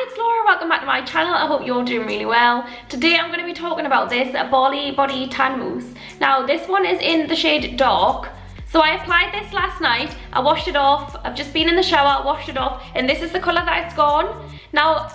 Hi, it's Laura. Welcome back to my channel. I hope you're doing really well. Today I'm going to be talking about this BALI Body Tan Mousse. Now this one is in the shade Dark. So I applied this last night. I washed it off. I've just been in the shower, washed it off, and this is the colour that it's gone. Now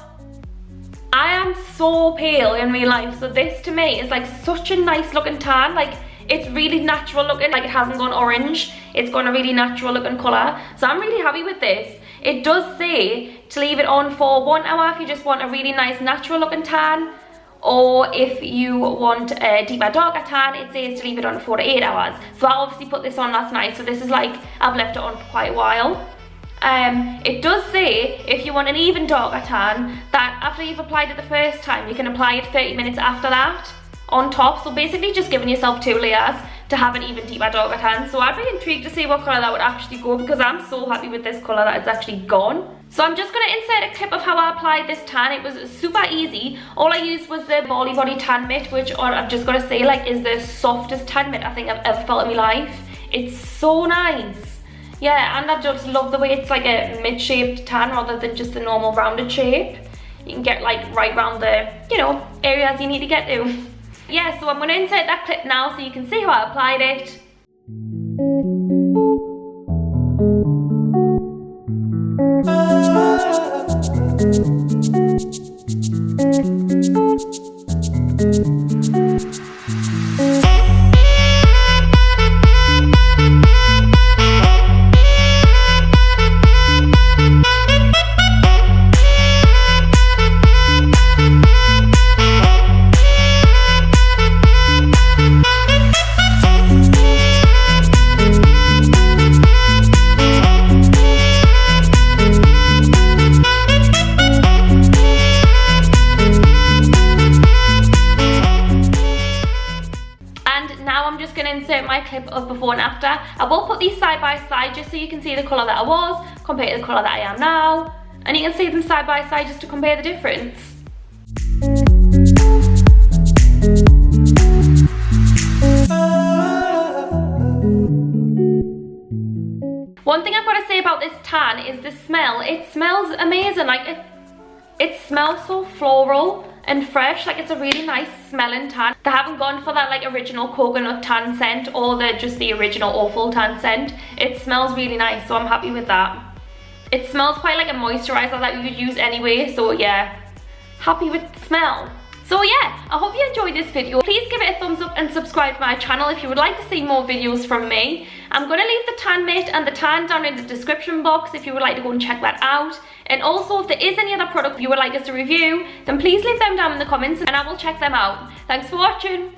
I am so pale in real life, so this to me is like such a nice looking tan. Like, it's really natural looking, like it hasn't gone orange. It's gone a really natural looking colour. So I'm really happy with this. It does say to leave it on for 1 hour if you just want a really nice natural looking tan, or if you want a deeper darker tan, it says to leave it on for 4 to 8 hours. So I obviously put this on last night, so this is like, I've left it on for quite a while. It does say if you want an even darker tan, that after you've applied it the first time, you can apply it 30 minutes after that on top. So basically just giving yourself 2 layers to have an even deeper darker tan. So I'd be intrigued to see what colour that would actually go, because I'm so happy with this colour that it's actually gone. So I'm just going to insert a clip of how I applied this tan. It was super easy. All I used was the BALI Body Tan Mitt, which I'm just going to say like is the softest tan mitt I think I've ever felt in my life. It's so nice. Yeah, and I just love the way it's like a mid-shaped tan rather than just the normal rounded shape. You can get like right round the, you know, areas you need to get to. Yeah, so I'm going to insert that clip now so you can see how I applied it. Insert my clip of before and after. I will put these side by side just so you can see the colour that I was compared to the colour that I am now, and you can see them side by side just to compare the difference. One thing I've got to say about this tan is the smell. It smells amazing. Like it smells so floral and fresh. Like, it's a really nice smelling tan. They haven't gone for that like original coconut tan scent or just the original awful tan scent. It smells really nice, so I'm happy with that. It smells quite like a moisturizer that you could use anyway, so yeah, happy with the smell. So yeah, I hope you enjoyed this video. Please give it a thumbs up and subscribe to my channel if you would like to see more videos from me. I'm going to leave the tan mitt and the tan down in the description box if you would like to go and check that out. And also, if there is any other product you would like us to review, then please leave them down in the comments and I will check them out. Thanks for watching.